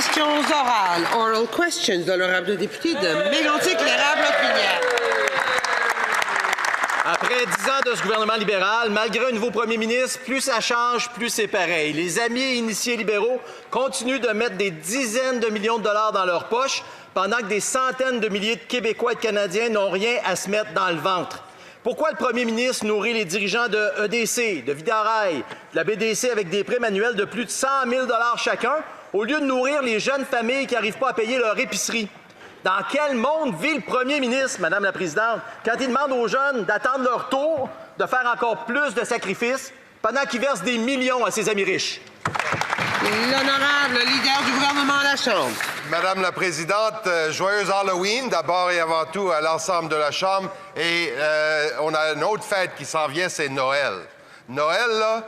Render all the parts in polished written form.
questions orales. Oral questions de l'honorable député de Mégantic-L'Érable-Lotbinière. Après 10 ans de ce gouvernement libéral, malgré un nouveau premier ministre, plus ça change, plus c'est pareil. Les amis et initiés libéraux continuent de mettre des dizaines de millions de dollars dans leur poche, pendant que des centaines de milliers de Québécois et de Canadiens n'ont rien à se mettre dans le ventre. Pourquoi le premier ministre nourrit les dirigeants de EDC, de Vidarail, de la BDC avec des primes annuelles de plus de 100 000 $ chacun, au lieu de nourrir les jeunes familles qui n'arrivent pas à payer leur épicerie? Dans quel monde vit le premier ministre, Madame la Présidente, quand il demande aux jeunes d'attendre leur tour, de faire encore plus de sacrifices, pendant qu'ils versent des millions à ses amis riches? L'honorable leader du gouvernement à la Chambre. Madame la Présidente, joyeux Halloween, d'abord et avant tout à l'ensemble de la Chambre. Et on a une autre fête qui s'en vient, c'est Noël. Noël, là,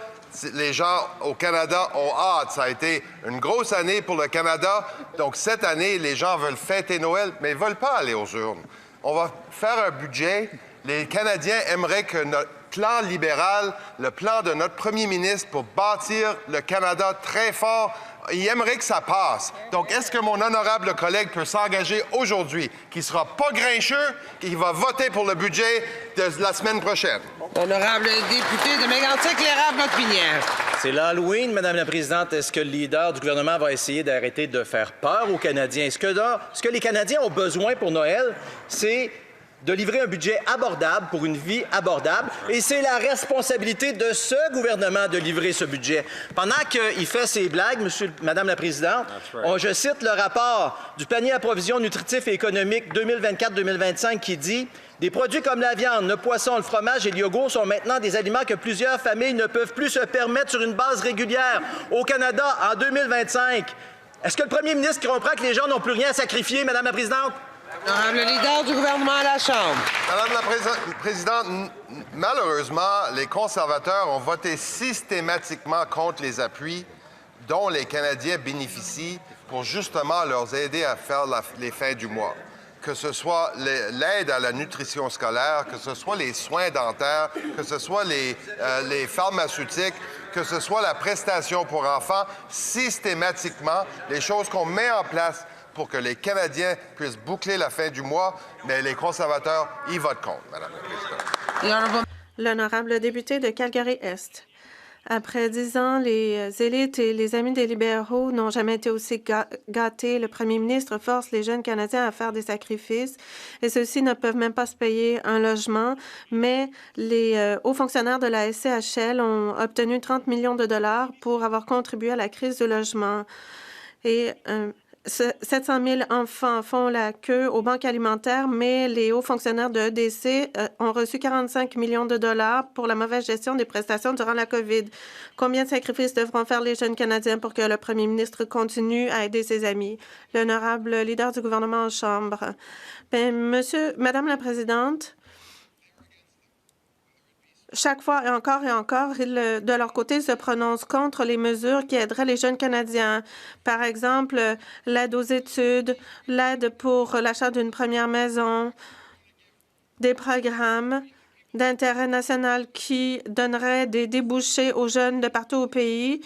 les gens au Canada ont hâte. Ça a été une grosse année pour le Canada. Donc, cette année, les gens veulent fêter Noël, mais ils ne veulent pas aller aux urnes. On va faire un budget. Les Canadiens aimeraient que notre plan libéral, le plan de notre premier ministre pour bâtir le Canada très fort, il aimerait que ça passe. Donc, est-ce que mon honorable collègue peut s'engager aujourd'hui qu'il ne sera pas grincheux, qu'il va voter pour le budget de la semaine prochaine? L'honorable député de Mégantic-L'Érable-Lotbinière. C'est l'Halloween, Madame la Présidente. Est-ce que le leader du gouvernement va essayer d'arrêter de faire peur aux Canadiens? Ce que les Canadiens ont besoin pour Noël, c'est de livrer un budget abordable pour une vie abordable. Et c'est la responsabilité de ce gouvernement de livrer ce budget. Pendant qu'il fait ses blagues, Madame la Présidente, je cite le rapport du panier à provisions nutritifs et économiques 2024-2025 qui dit « Des produits comme la viande, le poisson, le fromage et le yogourt sont maintenant des aliments que plusieurs familles ne peuvent plus se permettre sur une base régulière. Au Canada, en 2025, est-ce que le premier ministre comprend que les gens n'ont plus rien à sacrifier, Madame la Présidente? L'honorable leader du gouvernement à la Chambre. Madame la Présidente, malheureusement, les conservateurs ont voté systématiquement contre les appuis dont les Canadiens bénéficient pour justement leur aider à faire les fins du mois. Que ce soit l'aide à la nutrition scolaire, que ce soit les soins dentaires, que ce soit les pharmaceutiques, que ce soit la prestation pour enfants, systématiquement, les choses qu'on met en place pour que les Canadiens puissent boucler la fin du mois, mais les conservateurs y votent contre, Madame la Présidente. L'honorable député de Calgary-Est. Après 10 ans, les élites et les amis des libéraux n'ont jamais été aussi gâtés. Le premier ministre force les jeunes Canadiens à faire des sacrifices et ceux-ci ne peuvent même pas se payer un logement. Mais les hauts fonctionnaires de la SCHL ont obtenu 30 millions de dollars pour avoir contribué à la crise du logement. Et 700 000 enfants font la queue aux banques alimentaires, mais les hauts fonctionnaires de EDC ont reçu 45 millions de dollars pour la mauvaise gestion des prestations durant la COVID. Combien de sacrifices devront faire les jeunes Canadiens pour que le premier ministre continue à aider ses amis? L'honorable leader du gouvernement en Chambre. Madame la Présidente, chaque fois et encore, ils, de leur côté, se prononcent contre les mesures qui aideraient les jeunes Canadiens. Par exemple, l'aide aux études, l'aide pour l'achat d'une première maison, des programmes d'intérêt national qui donneraient des débouchés aux jeunes de partout au pays.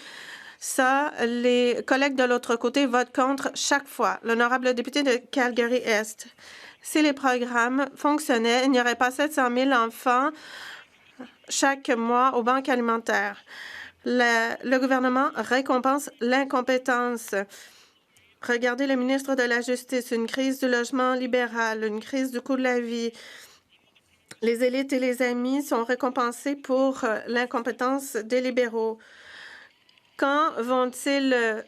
Ça, les collègues de l'autre côté votent contre chaque fois. L'honorable député de Calgary-Est. Si les programmes fonctionnaient, il n'y aurait pas 700 000 enfants chaque mois aux banques alimentaires. Le gouvernement récompense l'incompétence. Regardez le ministre de la Justice, une crise du logement libéral, une crise du coût de la vie. Les élites et les amis sont récompensés pour l'incompétence des libéraux. Quand vont-ils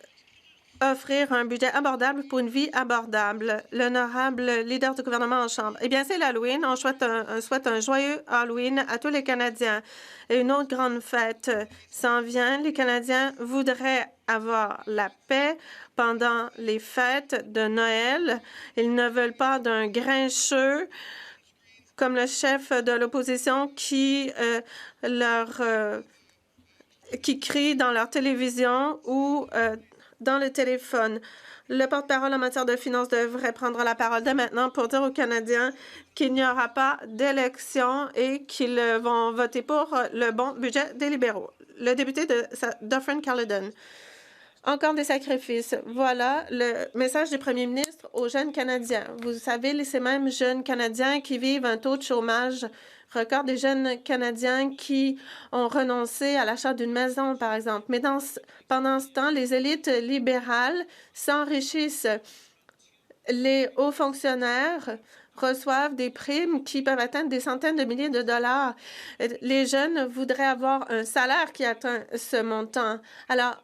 offrir un budget abordable pour une vie abordable? L'honorable leader du gouvernement en Chambre. Eh bien, c'est l'Halloween. On souhaite un joyeux Halloween à tous les Canadiens. Et une autre grande fête s'en vient. Les Canadiens voudraient avoir la paix pendant les fêtes de Noël. Ils ne veulent pas d'un grincheux comme le chef de l'opposition qui crie dans leur télévision ou dans le téléphone. Le porte-parole en matière de finances devrait prendre la parole dès maintenant pour dire aux Canadiens qu'il n'y aura pas d'élection et qu'ils vont voter pour le bon budget des libéraux. Le député de Dufferin-Caledon. Encore des sacrifices. Voilà le message du premier ministre aux jeunes Canadiens. Vous savez, ces mêmes jeunes Canadiens qui vivent un taux de chômage record, des jeunes Canadiens qui ont renoncé à l'achat d'une maison, par exemple. Mais pendant ce temps, les élites libérales s'enrichissent. Les hauts fonctionnaires reçoivent des primes qui peuvent atteindre des centaines de milliers de dollars. Les jeunes voudraient avoir un salaire qui atteint ce montant. Alors,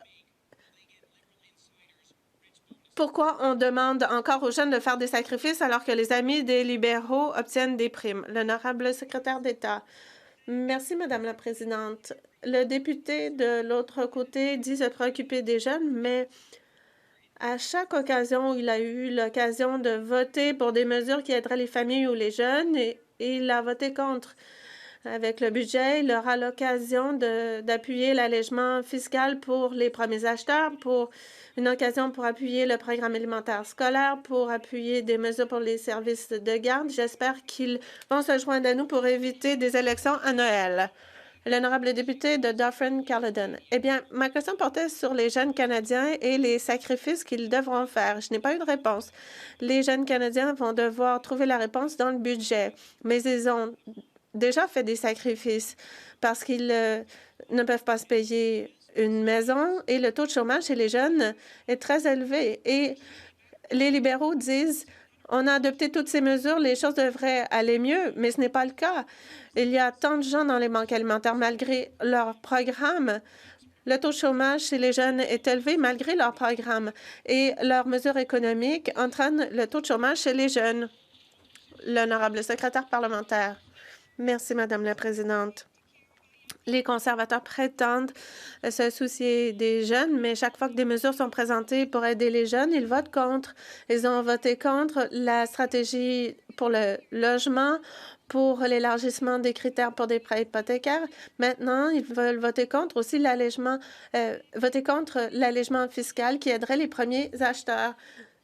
pourquoi on demande encore aux jeunes de faire des sacrifices alors que les amis des libéraux obtiennent des primes? L'honorable secrétaire d'État. Merci, Madame la Présidente. Le député de l'autre côté dit se préoccuper des jeunes, mais à chaque occasion où il a eu l'occasion de voter pour des mesures qui aideraient les familles ou les jeunes, et il a voté contre. Avec le budget, il aura l'occasion d'appuyer l'allègement fiscal pour les premiers acheteurs, pour une occasion pour appuyer le programme alimentaire scolaire, pour appuyer des mesures pour les services de garde. J'espère qu'ils vont se joindre à nous pour éviter des élections à Noël. L'honorable député de Dauphin-Caledon. Eh bien, ma question portait sur les jeunes Canadiens et les sacrifices qu'ils devront faire. Je n'ai pas eu de réponse. Les jeunes Canadiens vont devoir trouver la réponse dans le budget, mais ils ont déjà fait des sacrifices parce qu'ils ne peuvent pas se payer une maison et le taux de chômage chez les jeunes est très élevé. Et les libéraux disent on a adopté toutes ces mesures, les choses devraient aller mieux, mais ce n'est pas le cas. Il y a tant de gens dans les banques alimentaires malgré leur programme. Le taux de chômage chez les jeunes est élevé malgré leur programme et leurs mesures économiques entraînent le taux de chômage chez les jeunes. L'honorable secrétaire parlementaire. Merci, Madame la Présidente. Les conservateurs prétendent se soucier des jeunes, mais chaque fois que des mesures sont présentées pour aider les jeunes, ils votent contre. Ils ont voté contre la stratégie pour le logement, pour l'élargissement des critères pour des prêts hypothécaires. Maintenant, ils veulent voter contre aussi l'allègement fiscal qui aiderait les premiers acheteurs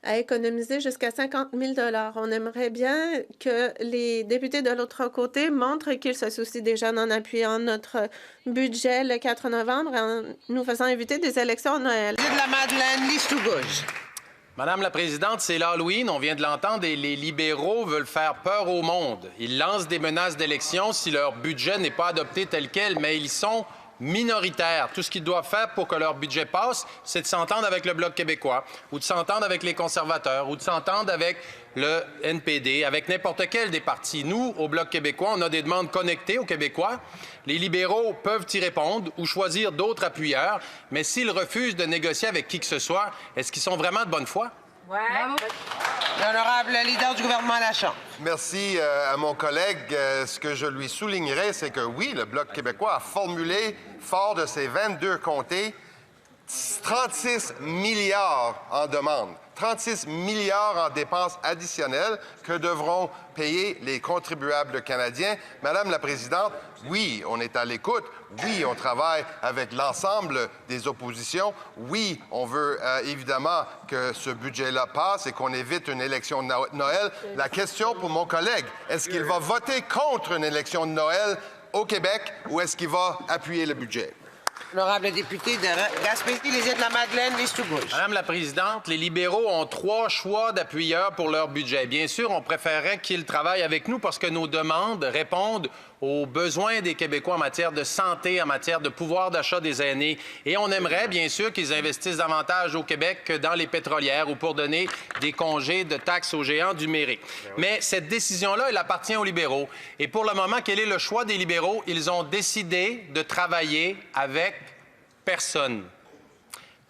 à économiser jusqu'à 50 000 $. On aimerait bien que les députés de l'autre côté montrent qu'ils se soucient des jeunes en appuyant notre budget le 4 novembre et en nous faisant éviter des élections à Noël. De la Madeleine, liste ou gauche? Madame la Présidente, c'est l'Halloween, on vient de l'entendre, et les libéraux veulent faire peur au monde. Ils lancent des menaces d'élection si leur budget n'est pas adopté tel quel, mais ils sont minoritaires. Tout ce qu'ils doivent faire pour que leur budget passe, c'est de s'entendre avec le Bloc québécois, ou de s'entendre avec les conservateurs, ou de s'entendre avec le NPD, avec n'importe quel des partis. Nous, au Bloc québécois, on a des demandes connectées aux Québécois. Les libéraux peuvent y répondre ou choisir d'autres appuyeurs, mais s'ils refusent de négocier avec qui que ce soit, est-ce qu'ils sont vraiment de bonne foi? Ouais. L'honorable leader du gouvernement à la Chambre. Merci à mon collègue. Ce que je lui soulignerai, c'est que oui, le Bloc québécois a formulé, fort de ses 22 comtés, 36 milliards en demande. 36 milliards en dépenses additionnelles que devront payer les contribuables canadiens. Madame la Présidente, oui, on est à l'écoute. Oui, on travaille avec l'ensemble des oppositions. Oui, on veut évidemment que ce budget-là passe et qu'on évite une élection de Noël. La question pour mon collègue, est-ce qu'il va voter contre une élection de Noël au Québec ou est-ce qu'il va appuyer le budget? Honorable député de Gaspésie, les îles de la Madeleine, liste ou gauche? Madame la Présidente, les libéraux ont 3 choix d'appuyeurs pour leur budget. Bien sûr, on préférerait qu'ils travaillent avec nous parce que nos demandes répondent aux besoins des Québécois en matière de santé, en matière de pouvoir d'achat des aînés. Et on aimerait, bien sûr, qu'ils investissent davantage au Québec que dans les pétrolières ou pour donner des congés de taxes aux géants du numérique. Mais cette décision-là, elle appartient aux libéraux. Et pour le moment, quel est le choix des libéraux? Ils ont décidé de travailler avec personne.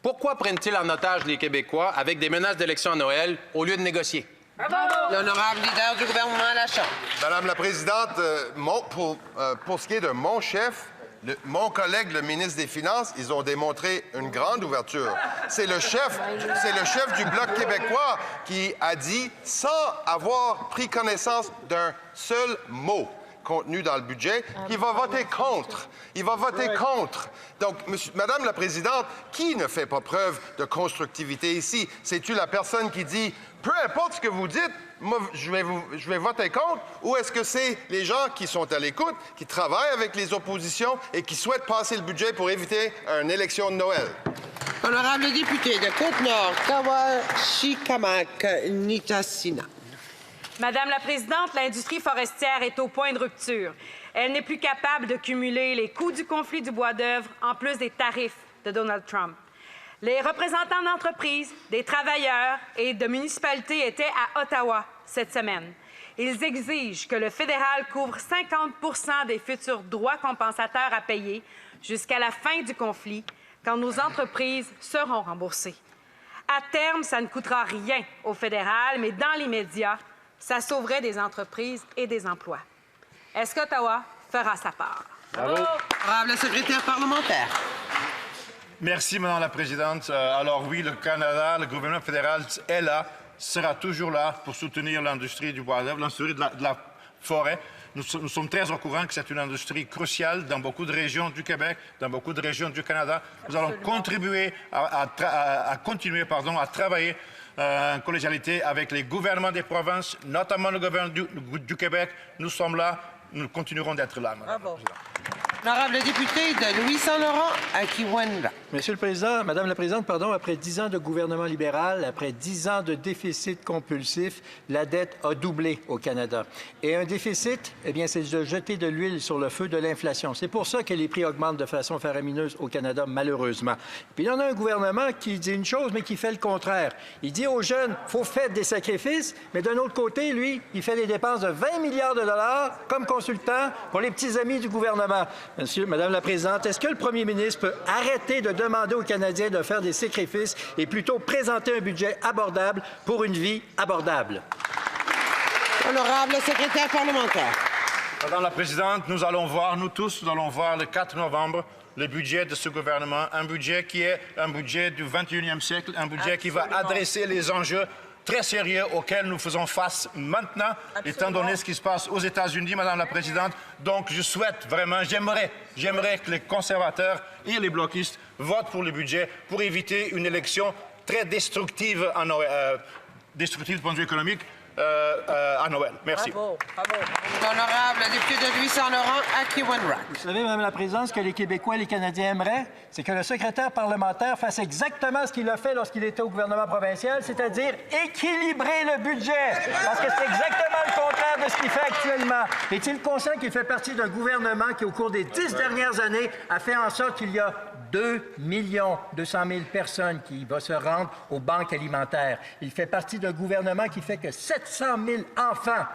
Pourquoi prennent-ils en otage les Québécois avec des menaces d'élection à Noël au lieu de négocier? L'honorable leader du gouvernement à la Chambre. Madame la Présidente, pour ce qui est de mon chef, mon collègue, le ministre des Finances, ils ont démontré une grande ouverture. C'est le chef du Bloc québécois qui a dit, sans avoir pris connaissance d'un seul mot contenu dans le budget, qu'il va voter contre. Il va voter contre. Donc, Madame la Présidente, qui ne fait pas preuve de constructivité ici? C'est-tu la personne qui dit, peu importe ce que vous dites, moi, je vais voter contre, ou est-ce que c'est les gens qui sont à l'écoute, qui travaillent avec les oppositions et qui souhaitent passer le budget pour éviter une élection de Noël? Honorable député de Côte-Nord, Kawashikamak, Nitassina. Madame la Présidente, l'industrie forestière est au point de rupture. Elle n'est plus capable de cumuler les coûts du conflit du bois d'œuvre en plus des tarifs de Donald Trump. Les représentants d'entreprises, des travailleurs et de municipalités étaient à Ottawa cette semaine. Ils exigent que le fédéral couvre 50 des futurs droits compensateurs à payer jusqu'à la fin du conflit, quand nos entreprises seront remboursées. À terme, ça ne coûtera rien au fédéral, mais dans l'immédiat, ça sauverait des entreprises et des emplois. Est-ce qu'Ottawa fera sa part? Bravo. Honorable secrétaire parlementaire. Merci, Madame la Présidente. Alors oui, le Canada, le gouvernement fédéral est là, sera toujours là pour soutenir l'industrie du bois d'œuvre, l'industrie de la forêt. Nous sommes très au courant que c'est une industrie cruciale dans beaucoup de régions du Québec, dans beaucoup de régions du Canada. Nous allons contribuer à continuer à travailler en collégialité avec les gouvernements des provinces, notamment le gouvernement du Québec. Nous sommes là, nous continuerons d'être là, Madame la Présidente. Honorable député de Louis-Saint-Laurent, à Kiwanda. Monsieur le Président, Madame la Présidente, pardon, après 10 ans de gouvernement libéral, après 10 ans de déficit compulsif, la dette a doublé au Canada. Et un déficit, eh bien, c'est de jeter de l'huile sur le feu de l'inflation. C'est pour ça que les prix augmentent de façon faramineuse au Canada, malheureusement. Puis il y en a un gouvernement qui dit une chose, mais qui fait le contraire. Il dit aux jeunes, il faut faire des sacrifices, mais d'un autre côté, lui, il fait des dépenses de 20 milliards de dollars comme consultant pour les petits amis du gouvernement. Madame la Présidente, est-ce que le premier ministre peut arrêter de demander aux Canadiens de faire des sacrifices et plutôt présenter un budget abordable pour une vie abordable? Honorable secrétaire parlementaire. Madame la Présidente, nous allons voir le 4 novembre, le budget de ce gouvernement, un budget qui est un budget du 21e siècle, un budget qui va adresser les enjeux très sérieux auxquels nous faisons face maintenant, étant donné ce qui se passe aux États-Unis, Madame la Présidente. Donc, je souhaite vraiment, j'aimerais que les conservateurs et les bloquistes votent pour le budget pour éviter une élection très destructive destructive du point de vue économique à Noël. Merci. Bravo. Honorable député de Louis-Saint-Laurent, à Kiwanda. Vous savez, Madame la Présidente, ce que les Québécois et les Canadiens aimeraient, c'est que le secrétaire parlementaire fasse exactement ce qu'il a fait lorsqu'il était au gouvernement provincial, c'est-à-dire équilibrer le budget. Parce que c'est exactement le contraire de ce qu'il fait actuellement. Est-il conscient qu'il fait partie d'un gouvernement qui, au cours des 10 dernières années, a fait en sorte qu'il y a 2 200 000 personnes qui vont se rendre aux banques alimentaires. Il fait partie d'un gouvernement qui fait que 700 000 enfants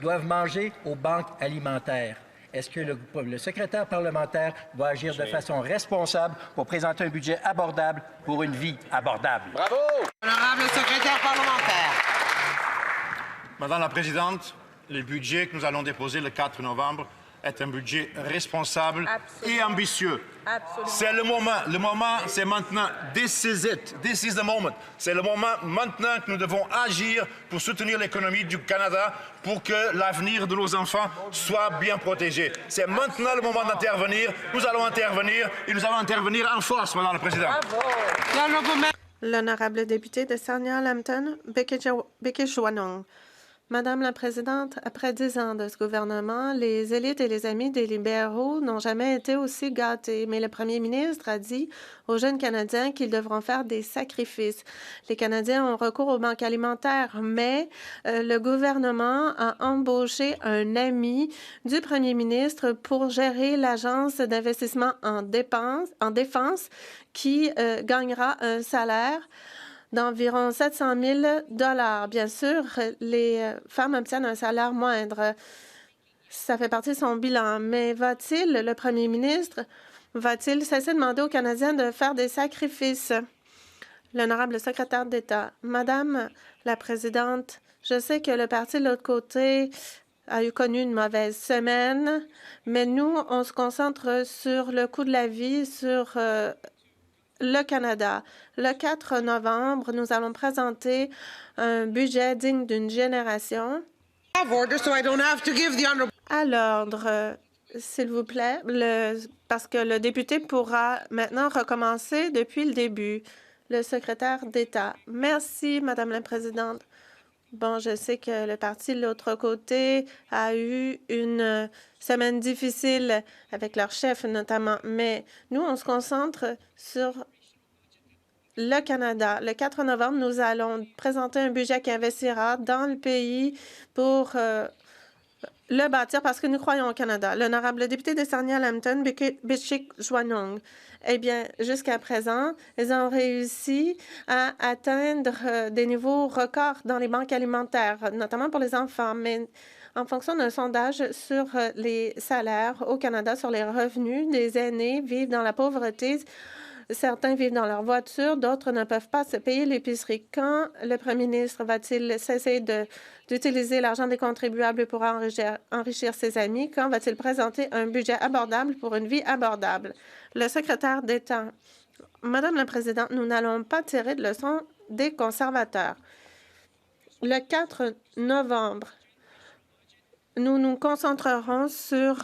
doivent manger aux banques alimentaires. Est-ce que le secrétaire parlementaire va agir de façon responsable pour présenter un budget abordable pour une vie abordable? Bravo! Honorable secrétaire parlementaire. Madame la Présidente, le budget que nous allons déposer le 4 novembre est un budget responsable et ambitieux. Absolument. C'est le moment c'est maintenant. This is it. This is the moment. C'est le moment maintenant que nous devons agir pour soutenir l'économie du Canada pour que l'avenir de nos enfants soit bien protégé. C'est maintenant le moment d'intervenir. Nous allons intervenir et nous allons intervenir en force, Madame la Présidente. L'honorable député de Sarnia-Lambton, Békésjouanong. Madame la Présidente, après 10 ans de ce gouvernement, les élites et les amis des libéraux n'ont jamais été aussi gâtés. Mais le premier ministre a dit aux jeunes Canadiens qu'ils devront faire des sacrifices. Les Canadiens ont recours aux banques alimentaires, mais le gouvernement a embauché un ami du premier ministre pour gérer l'agence d'investissement en défense qui gagnera un salaire d'environ 700 000 $. Bien sûr, les femmes obtiennent un salaire moindre. Ça fait partie de son bilan. Mais le premier ministre, va-t-il cesser de demander aux Canadiens de faire des sacrifices? L'honorable secrétaire d'État. Madame la Présidente, je sais que le parti de l'autre côté a connu une mauvaise semaine, mais nous, on se concentre sur le coût de la vie, sur le Canada. Le 4 novembre, nous allons présenter un budget digne d'une génération. À l'ordre, s'il vous plaît, parce que le député pourra maintenant recommencer depuis le début. Le secrétaire d'État. Merci, Madame la Présidente. Bon, je sais que le parti de l'autre côté a eu une semaine difficile avec leur chef notamment, mais nous, on se concentre sur le Canada. Le 4 novembre, nous allons présenter un budget qui investira dans le pays pour le bâtir parce que nous croyons au Canada. L'honorable député de Sarnia-Lambton, Bichik-Joanong. Eh bien, jusqu'à présent, ils ont réussi à atteindre des niveaux records dans les banques alimentaires, notamment pour les enfants. Mais en fonction d'un sondage sur les salaires au Canada, sur les revenus des aînés vivent dans la pauvreté. Certains vivent dans leur voiture, d'autres ne peuvent pas se payer l'épicerie. Quand le premier ministre va-t-il cesser d'utiliser l'argent des contribuables pour enrichir ses amis? Quand va-t-il présenter un budget abordable pour une vie abordable? Le secrétaire d'État. Madame la Présidente, nous n'allons pas tirer de leçons des conservateurs. Le 4 novembre, nous nous concentrerons sur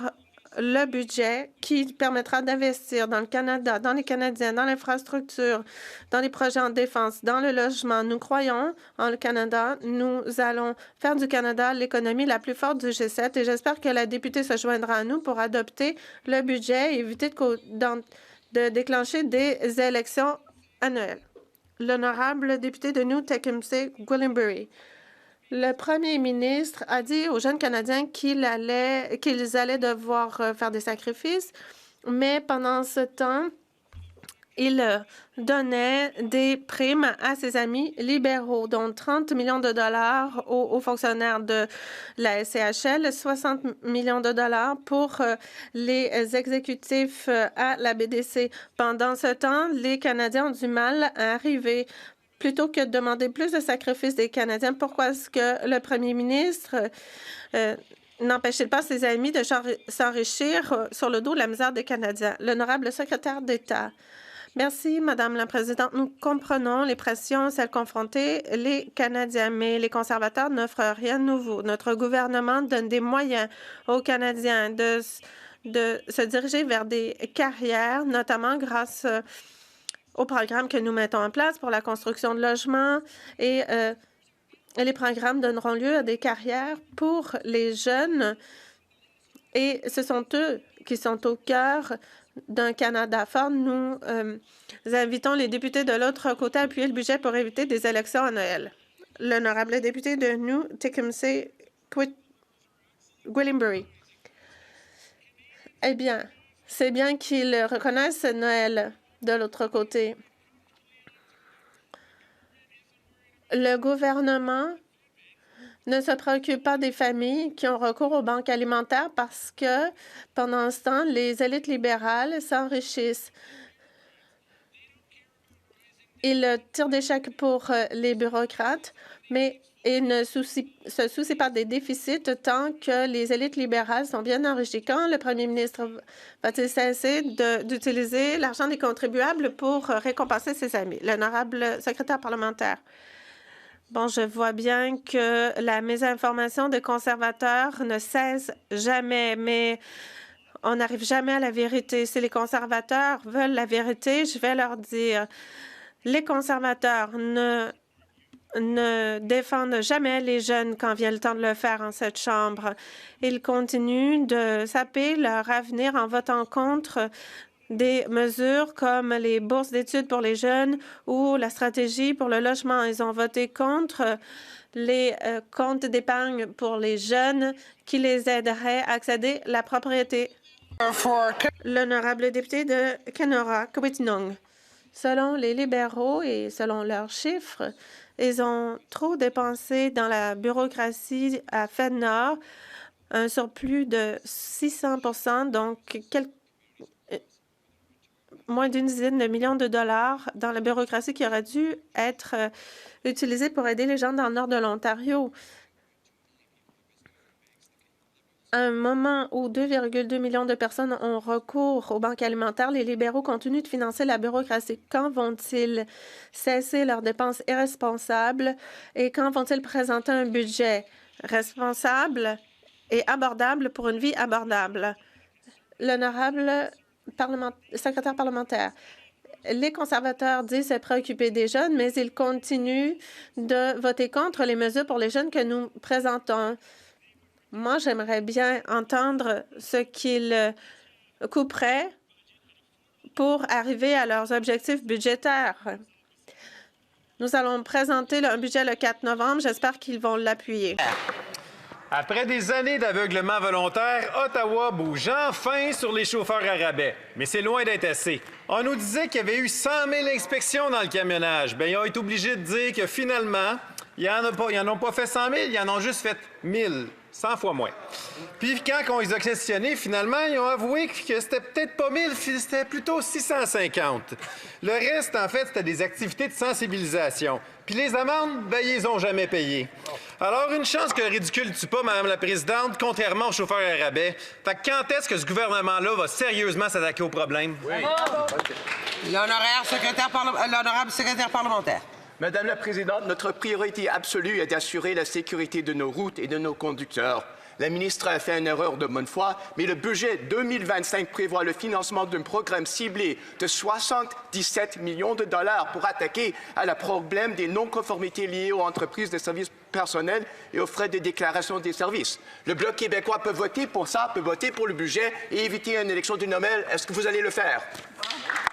le budget qui permettra d'investir dans le Canada, dans les Canadiens, dans l'infrastructure, dans les projets en défense, dans le logement. Nous croyons en le Canada. Nous allons faire du Canada l'économie la plus forte du G7 et j'espère que la députée se joindra à nous pour adopter le budget et éviter de déclencher des élections à Noël. L'honorable député de New Tecumseh, Gwillimbury. Le premier ministre a dit aux jeunes Canadiens qu'ils allaient devoir faire des sacrifices, mais pendant ce temps, il donnait des primes à ses amis libéraux, dont 30 millions de dollars aux fonctionnaires de la SCHL, 60 millions de dollars pour les exécutifs à la BDC. Pendant ce temps, les Canadiens ont du mal à arriver. Plutôt que de demander plus de sacrifices des Canadiens, pourquoi est-ce que le premier ministre n'empêche pas ses amis de s'enrichir sur le dos de la misère des Canadiens? L'honorable secrétaire d'État. Merci, Madame la Présidente. Nous comprenons les pressions, celles confrontées les Canadiens, mais les conservateurs n'offrent rien de nouveau. Notre gouvernement donne des moyens aux Canadiens de se diriger vers des carrières, notamment grâce aux programmes que nous mettons en place pour la construction de logements et les programmes donneront lieu à des carrières pour les jeunes et ce sont eux qui sont au cœur d'un Canada fort. Nous invitons les députés de l'autre côté à appuyer le budget pour éviter des élections à Noël. L'honorable député de New Tecumseh, Gwillimbury. Eh bien, c'est bien qu'ils reconnaissent Noël. De l'autre côté, le gouvernement ne se préoccupe pas des familles qui ont recours aux banques alimentaires parce que, pendant ce temps, les élites libérales s'enrichissent. Ils tirent des chèques pour les bureaucrates, mais ils ne se soucient pas des déficits tant que les élites libérales sont bien enrichies. Quand le premier ministre va-t-il cesser d'utiliser l'argent des contribuables pour récompenser ses amis? L'honorable secrétaire parlementaire. Bon, je vois bien que la mésinformation des conservateurs ne cesse jamais, mais on n'arrive jamais à la vérité. Si les conservateurs veulent la vérité, je vais leur dire, les conservateurs ne défendent jamais les jeunes quand vient le temps de le faire en cette Chambre. Ils continuent de saper leur avenir en votant contre des mesures comme les bourses d'études pour les jeunes ou la stratégie pour le logement. Ils ont voté contre les comptes d'épargne pour les jeunes qui les aideraient à accéder à la propriété. L'honorable député de Kenora, Kiiwetinoong. Selon les libéraux et selon leurs chiffres, ils ont trop dépensé dans la bureaucratie à FedNord, un surplus de 600 %, donc moins d'une dizaine de millions de dollars dans la bureaucratie qui aurait dû être utilisée pour aider les gens dans le nord de l'Ontario. À un moment où 2,2 millions de personnes ont recours aux banques alimentaires, les libéraux continuent de financer la bureaucratie. Quand vont-ils cesser leurs dépenses irresponsables et quand vont-ils présenter un budget responsable et abordable pour une vie abordable? L'honorable secrétaire parlementaire. Les conservateurs disent se préoccuper des jeunes, mais ils continuent de voter contre les mesures pour les jeunes que nous présentons. Moi, j'aimerais bien entendre ce qu'ils couperaient pour arriver à leurs objectifs budgétaires. Nous allons présenter un budget le 4 novembre. J'espère qu'ils vont l'appuyer. Après des années d'aveuglement volontaire, Ottawa bouge enfin sur les chauffeurs à rabais. Mais c'est loin d'être assez. On nous disait qu'il y avait eu 100 000 inspections dans le camionnage. Bien, ils ont été obligés de dire que finalement, ils n'en ont pas fait 100 000, ils en ont juste fait 1000. 100 fois moins. Puis quand on les a questionnés, finalement, ils ont avoué que c'était peut-être pas 1000, c'était plutôt 650. Le reste, en fait, c'était des activités de sensibilisation. Puis les amendes, ben, ils les ont jamais payées. Alors, une chance que le ridicule ne tue pas, Madame la Présidente, contrairement aux chauffeurs à rabais. Fait que quand est-ce que ce gouvernement-là va sérieusement s'attaquer au problème? Oui. L'honorable secrétaire parlementaire. Madame la Présidente, notre priorité absolue est d'assurer la sécurité de nos routes et de nos conducteurs. La ministre a fait une erreur de bonne foi, mais le budget 2025 prévoit le financement d'un programme ciblé de 77 millions de dollars pour attaquer à la problème des non-conformités liées aux entreprises de services personnels et aux frais de déclaration des services. Le Bloc québécois peut voter pour ça, peut voter pour le budget et éviter une élection du Noël. Est-ce que vous allez le faire?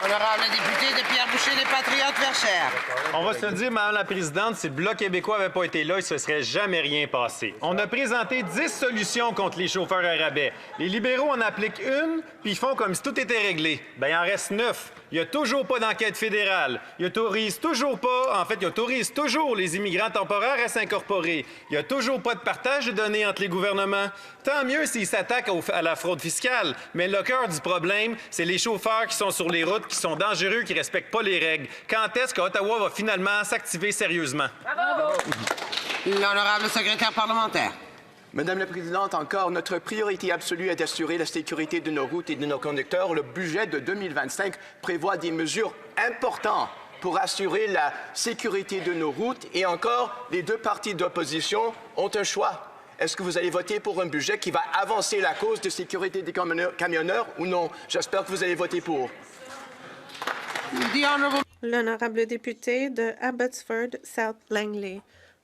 Honorable député de Pierre-Boucher, les Patriotes, Verchères. On va se le dire, Madame la Présidente, si le Bloc québécois n'avait pas été là, il ne se serait jamais rien passé. On a présenté 10 solutions contre les chauffeurs à rabais. Les libéraux en appliquent une, puis ils font comme si tout était réglé. Bien, il en reste 9. Il n'y a toujours pas d'enquête fédérale. Ils autorisent toujours les immigrants temporaires à s'incorporer. Il n'y a toujours pas de partage de données entre les gouvernements. Tant mieux s'ils s'attaquent à la fraude fiscale, mais le cœur du problème, c'est les chauffeurs qui sont sur les routes, qui sont dangereux, qui ne respectent pas les règles. Quand est-ce qu'Ottawa va finalement s'activer sérieusement? Bravo! L'honorable secrétaire parlementaire. Madame la Présidente, encore, notre priorité absolue est d'assurer la sécurité de nos routes et de nos conducteurs. Le budget de 2025 prévoit des mesures importantes pour assurer la sécurité de nos routes. Et encore, les deux partis d'opposition ont un choix. Est-ce que vous allez voter pour un budget qui va avancer la cause de sécurité des camionneurs ou non? J'espère que vous allez voter pour. L'honorable député de Abbotsford, South Langley.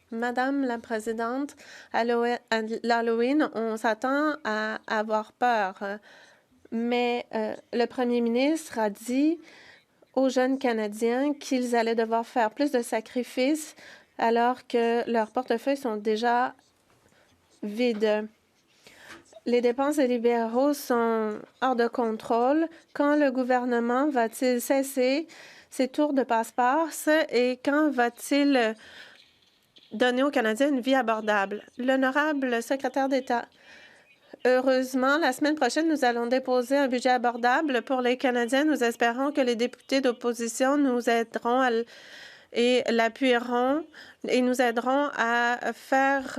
Madame la Présidente, à l'Halloween, on s'attend à avoir peur. Mais le premier ministre a dit aux jeunes Canadiens qu'ils allaient devoir faire plus de sacrifices alors que leurs portefeuilles sont déjà vides. Les dépenses des libéraux sont hors de contrôle. Quand le gouvernement va-t-il cesser ses tours de passe-passe et quand va-t-il donner aux Canadiens une vie abordable? L'honorable secrétaire d'État, heureusement, la semaine prochaine, nous allons déposer un budget abordable pour les Canadiens. Nous espérons que les députés d'opposition nous aideront et l'appuieront et nous aideront à faire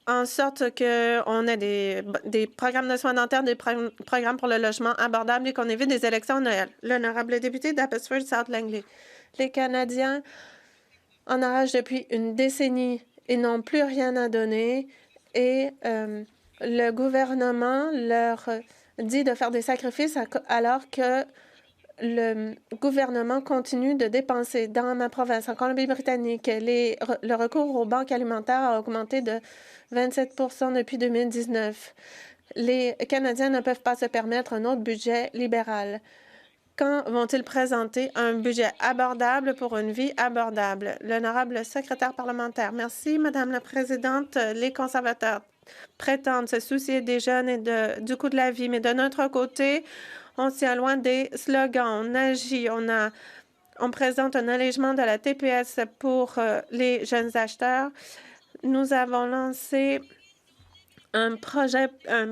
en sorte qu'on ait des programmes de soins dentaires, des programmes pour le logement abordable et qu'on évite des élections à Noël. L'honorable député d'Abbotsford South Langley. Les Canadiens en arrachent depuis une décennie et n'ont plus rien à donner. Et le gouvernement leur dit de faire des sacrifices alors que le gouvernement continue de dépenser. Dans ma province, en Colombie-Britannique, le recours aux banques alimentaires a augmenté de 27 % depuis 2019. Les Canadiens ne peuvent pas se permettre un autre budget libéral. Quand vont-ils présenter un budget abordable pour une vie abordable? L'honorable secrétaire parlementaire. Merci, Madame la Présidente. Les conservateurs prétendent se soucier des jeunes et du coût de la vie, mais de notre côté, on se tient loin des slogans. On agit, on présente un allègement de la TPS pour les jeunes acheteurs. Nous avons lancé un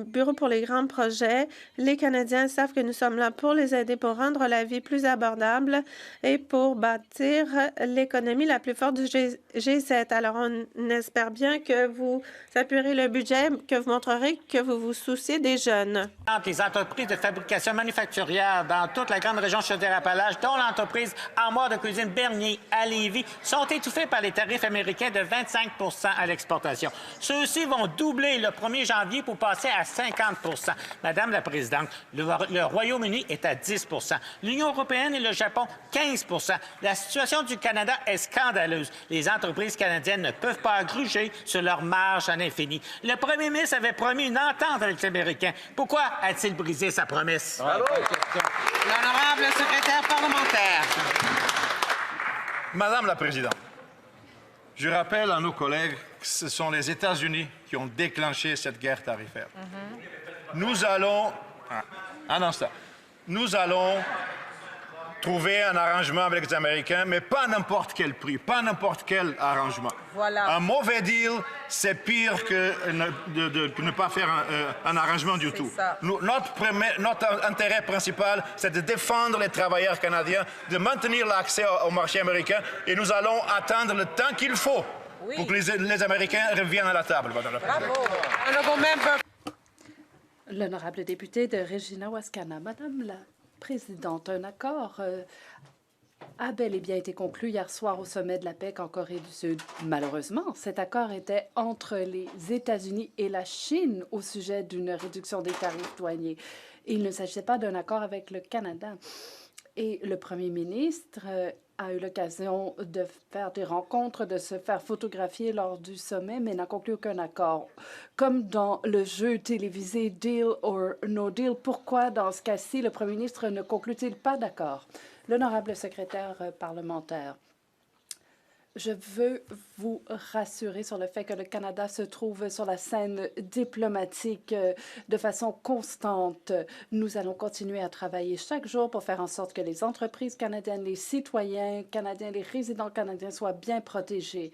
bureau pour les grands projets. Les Canadiens savent que nous sommes là pour les aider, pour rendre la vie plus abordable et pour bâtir l'économie la plus forte du G7. Alors, on espère bien que vous appuierez le budget, que vous montrerez que vous vous souciez des jeunes. Les entreprises de fabrication manufacturière dans toute la grande région Chaudière-Appalaches, dont l'entreprise Armoire de cuisine Bernier à Lévis, sont étouffées par les tarifs américains de 25 % à l'exportation. Ceux-ci vont doubler le 1er janvier pour passer à 50 % Madame la Présidente, le Royaume-Uni est à 10 % l'Union européenne et le Japon, 15 % La situation du Canada est scandaleuse. Les entreprises canadiennes ne peuvent pas gruger sur leur marge à l'infini. Le premier ministre avait promis une entente avec les Américains. Pourquoi a-t-il brisé sa promesse? L'honorable secrétaire parlementaire. Madame la Présidente, je rappelle à nos collègues que ce sont les États-Unis qui ont déclenché cette guerre tarifaire. Nous allons... Un instant. Nous allons trouver un arrangement avec les Américains, mais pas n'importe quel prix, pas n'importe quel arrangement. Voilà. Un mauvais deal, c'est pire que ne pas faire un arrangement du tout. Notre intérêt principal, c'est de défendre les travailleurs canadiens, de maintenir l'accès au marché américain, et nous allons attendre le temps qu'il faut pour que les Américains reviennent à la table. Bravo. Honorable member. L'honorable député de Regina-Wascana. Madame la Présidente, un accord a bel et bien été conclu hier soir au sommet de la PEC en Corée du Sud. Malheureusement, cet accord était entre les États-Unis et la Chine au sujet d'une réduction des tarifs douaniers. Il ne s'agissait pas d'un accord avec le Canada. Et le premier ministre a eu l'occasion de faire des rencontres, de se faire photographier lors du sommet, mais n'a conclu aucun accord. Comme dans le jeu télévisé Deal or No Deal, pourquoi dans ce cas-ci le premier ministre ne conclut-il pas d'accord? L'honorable secrétaire parlementaire, je veux vous rassurer sur le fait que le Canada se trouve sur la scène diplomatique de façon constante. Nous allons continuer à travailler chaque jour pour faire en sorte que les entreprises canadiennes, les citoyens canadiens, les résidents canadiens soient bien protégés.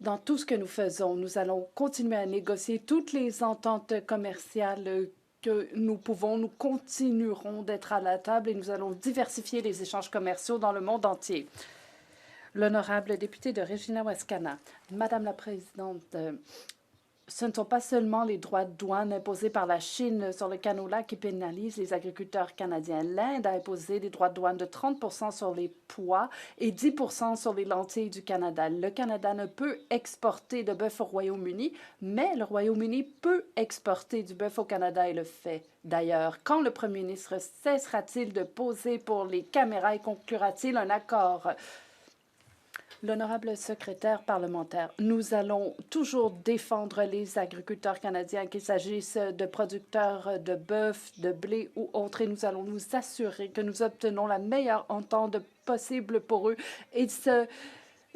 Dans tout ce que nous faisons, nous allons continuer à négocier toutes les ententes commerciales que nous pouvons. Nous continuerons d'être à la table et nous allons diversifier les échanges commerciaux dans le monde entier. L'honorable député de Regina-Wascana. Madame la Présidente, ce ne sont pas seulement les droits de douane imposés par la Chine sur le canola qui pénalisent les agriculteurs canadiens. L'Inde a imposé des droits de douane de 30 % sur les pois et 10 % sur les lentilles du Canada. Le Canada ne peut exporter de bœuf au Royaume-Uni, mais le Royaume-Uni peut exporter du bœuf au Canada et le fait. D'ailleurs, quand le premier ministre cessera-t-il de poser pour les caméras et conclura-t-il un accord? L'honorable secrétaire parlementaire, nous allons toujours défendre les agriculteurs canadiens, qu'il s'agisse de producteurs de bœuf, de blé ou autres, et nous allons nous assurer que nous obtenons la meilleure entente possible pour eux et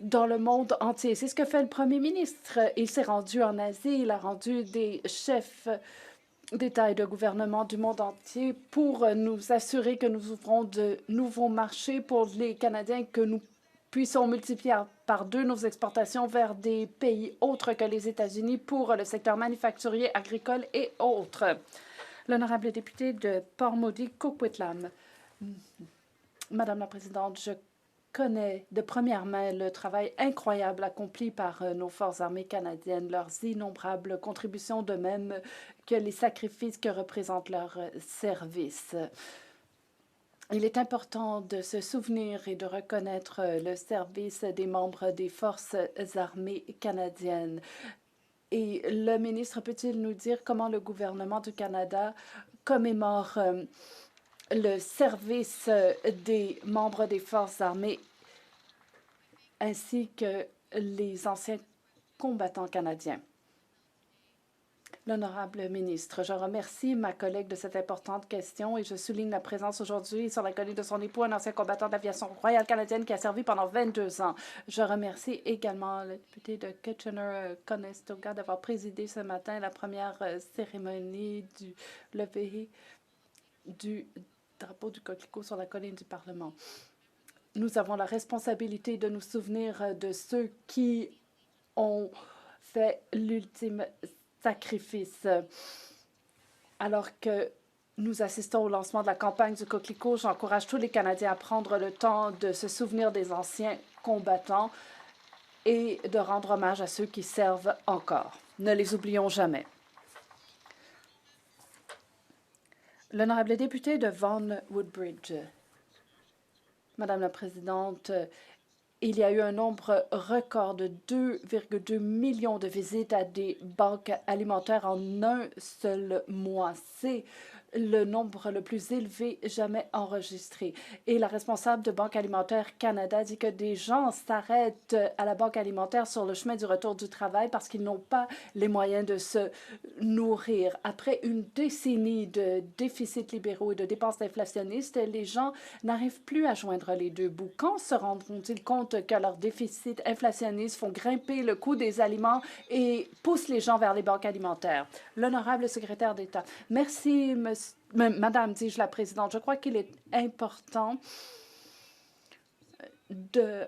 dans le monde entier. C'est ce que fait le premier ministre. Il s'est rendu en Asie, il a rendu des chefs d'État et de gouvernement du monde entier pour nous assurer que nous ouvrons de nouveaux marchés pour les Canadiens, que nous puissons multiplier par 2 nos exportations vers des pays autres que les États-Unis pour le secteur manufacturier, agricole et autres. L'honorable député de Port-Maudit-Coquitlam. Madame la Présidente, je connais de première main le travail incroyable accompli par nos forces armées canadiennes, leurs innombrables contributions, de même que les sacrifices que représentent leurs services. Il est important de se souvenir et de reconnaître le service des membres des forces armées canadiennes. Et le ministre peut-il nous dire comment le gouvernement du Canada commémore le service des membres des forces armées ainsi que les anciens combattants canadiens? L'honorable ministre, je remercie ma collègue de cette importante question et je souligne la présence aujourd'hui sur la colline de son époux, un ancien combattant de l'aviation royale canadienne qui a servi pendant 22 ans. Je remercie également le député de Kitchener-Conestoga d'avoir présidé ce matin la première cérémonie du lever du drapeau du coquelicot sur la colline du Parlement. Nous avons la responsabilité de nous souvenir de ceux qui ont fait l'ultime sacrifice. Alors que nous assistons au lancement de la campagne du coquelicot, j'encourage tous les Canadiens à prendre le temps de se souvenir des anciens combattants et de rendre hommage à ceux qui servent encore. Ne les oublions jamais. L'honorable député de Vaughan Woodbridge. Madame la Présidente, il y a eu un nombre record de 2,2 millions de visites à des banques alimentaires en un seul mois. C'est le nombre le plus élevé jamais enregistré. Et la responsable de Banque alimentaire Canada dit que des gens s'arrêtent à la Banque alimentaire sur le chemin du retour du travail parce qu'ils n'ont pas les moyens de se nourrir. Après une décennie de déficits libéraux et de dépenses inflationnistes, les gens n'arrivent plus à joindre les deux bouts. Quand se rendront-ils compte que leurs déficits inflationnistes font grimper le coût des aliments et poussent les gens vers les banques alimentaires? L'honorable secrétaire d'État. Merci, Madame, dis-je la présidente. Je crois qu'il est important de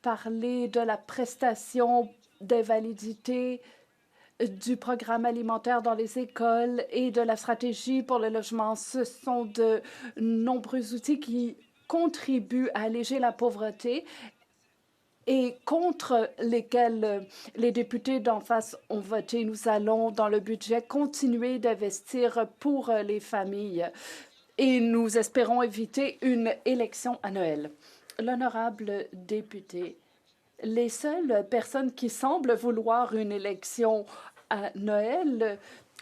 parler de la prestation d'invalidité du programme alimentaire dans les écoles et de la stratégie pour le logement. Ce sont de nombreux outils qui contribuent à alléger la pauvreté et contre lesquels les députés d'en face ont voté. Nous allons, dans le budget, continuer d'investir pour les familles et nous espérons éviter une élection à Noël. L'honorable député, les seules personnes qui semblent vouloir une élection à Noël,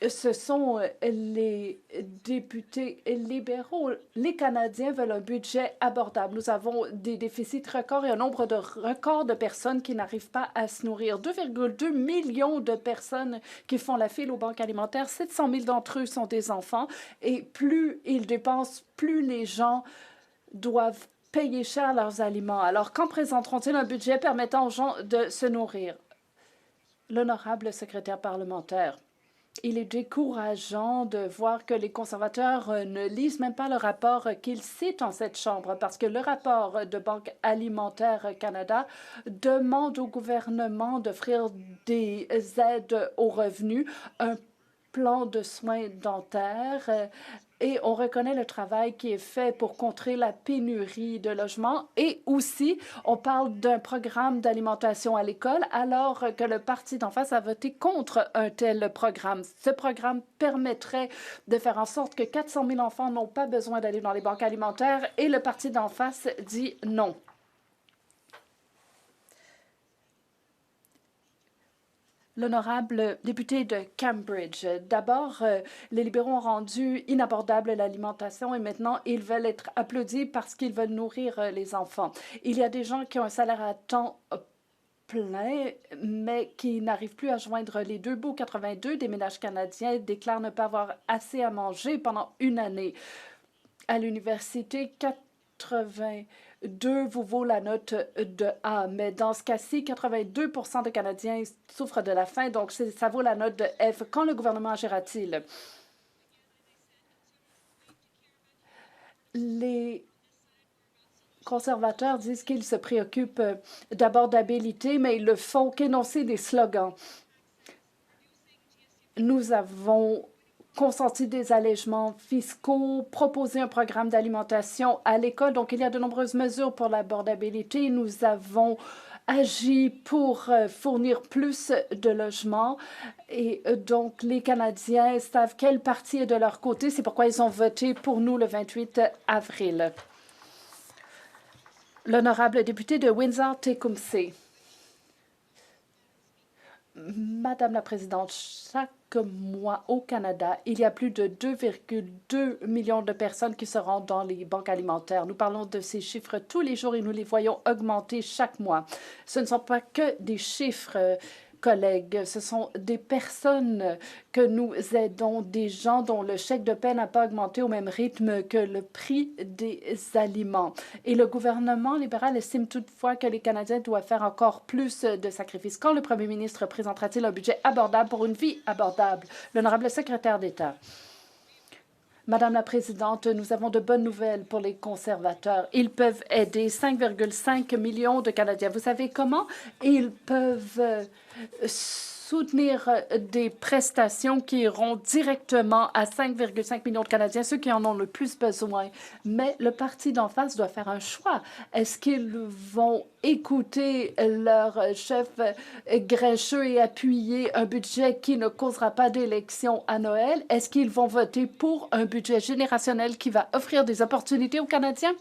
ce sont les députés libéraux. Les Canadiens veulent un budget abordable. Nous avons des déficits records et un nombre de records de personnes qui n'arrivent pas à se nourrir. 2,2 millions de personnes qui font la file aux banques alimentaires. 700 000 d'entre eux sont des enfants. Et plus ils dépensent, plus les gens doivent payer cher leurs aliments. Alors, quand présenteront-ils un budget permettant aux gens de se nourrir? L'honorable secrétaire parlementaire. Il est décourageant de voir que les conservateurs ne lisent même pas le rapport qu'ils citent en cette Chambre, parce que le rapport de Banque alimentaire Canada demande au gouvernement d'offrir des aides aux revenus, un plan de soins dentaires, et on reconnaît le travail qui est fait pour contrer la pénurie de logements. Et aussi, on parle d'un programme d'alimentation à l'école, alors que le parti d'en face a voté contre un tel programme. Ce programme permettrait de faire en sorte que 400 000 enfants n'ont pas besoin d'aller dans les banques alimentaires, et le parti d'en face dit non. L'honorable député de Cambridge. D'abord, les libéraux ont rendu inabordable l'alimentation et maintenant, ils veulent être applaudis parce qu'ils veulent nourrir les enfants. Il y a des gens qui ont un salaire à temps plein, mais qui n'arrivent plus à joindre les deux bouts. 82 des ménages canadiens déclarent ne pas avoir assez à manger pendant une année. À l'université, 82 vous vaut la note de A, mais dans ce cas-ci, 82 des Canadiens souffrent de la faim, donc ça vaut la note de F. Quand le gouvernement agira-t-il? Les conservateurs disent qu'ils se préoccupent d'abordabilité, mais ils ne font qu'énoncer des slogans. Nous avons consenti des allègements fiscaux, proposé un programme d'alimentation à l'école. Donc, il y a de nombreuses mesures pour l'abordabilité. Nous avons agi pour fournir plus de logements. Et donc, les Canadiens savent quel parti est de leur côté. C'est pourquoi ils ont voté pour nous le 28 avril. L'honorable député de Windsor-Tecumseh. Madame la Présidente, chaque mois au Canada, il y a plus de 2,2 millions de personnes qui se rendent dans les banques alimentaires. Nous parlons de ces chiffres tous les jours et nous les voyons augmenter chaque mois. Ce ne sont pas que des chiffres, collègues, ce sont des personnes que nous aidons, des gens dont le chèque de paie n'a pas augmenté au même rythme que le prix des aliments. Et le gouvernement libéral estime toutefois que les Canadiens doivent faire encore plus de sacrifices. Quand le premier ministre présentera-t-il un budget abordable pour une vie abordable? L'honorable secrétaire d'État. Madame la Présidente, nous avons de bonnes nouvelles pour les conservateurs. Ils peuvent aider 5,5 millions de Canadiens. Vous savez comment? Ils peuvent soutenir des prestations qui iront directement à 5,5 millions de Canadiens, ceux qui en ont le plus besoin. Mais le parti d'en face doit faire un choix. Est-ce qu'ils vont écouter leur chef grincheux et appuyer un budget qui ne causera pas d'élection à Noël? Est-ce qu'ils vont voter pour un budget générationnel qui va offrir des opportunités aux Canadiens?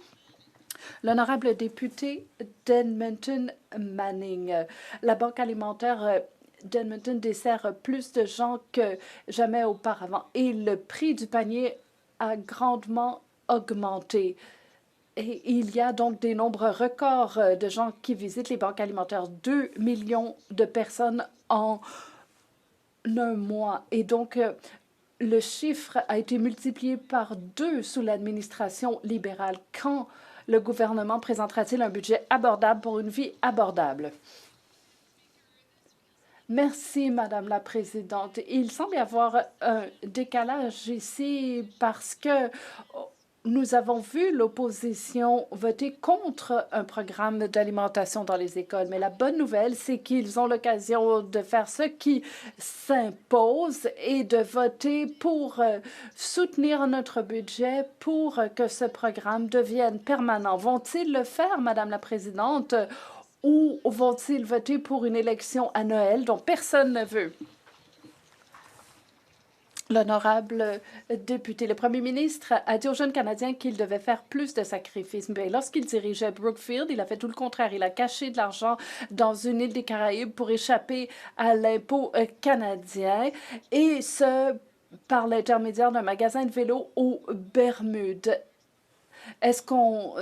L'honorable député d'Edmonton Manning. La Banque alimentaire d'Edmonton dessert plus de gens que jamais auparavant. Et le prix du panier a grandement augmenté. Et il y a donc des nombres records de gens qui visitent les banques alimentaires. 2 millions de personnes en un mois. Et donc, le chiffre a été multiplié par 2 sous l'administration libérale. Quand le gouvernement présentera-t-il un budget abordable pour une vie abordable? Merci, Madame la Présidente. Il semble y avoir un décalage ici parce que nous avons vu l'opposition voter contre un programme d'alimentation dans les écoles. Mais la bonne nouvelle, c'est qu'ils ont l'occasion de faire ce qui s'impose et de voter pour soutenir notre budget pour que ce programme devienne permanent. Vont-ils le faire, Madame la Présidente, ou vont-ils voter pour une élection à Noël dont personne ne veut? L'honorable député, le premier ministre a dit aux jeunes Canadiens qu'ils devaient faire plus de sacrifices. Mais lorsqu'il dirigeait Brookfield, il a fait tout le contraire. Il a caché de l'argent dans une île des Caraïbes pour échapper à l'impôt canadien, et ce, par l'intermédiaire d'un magasin de vélos aux Bermudes. Est-ce qu'on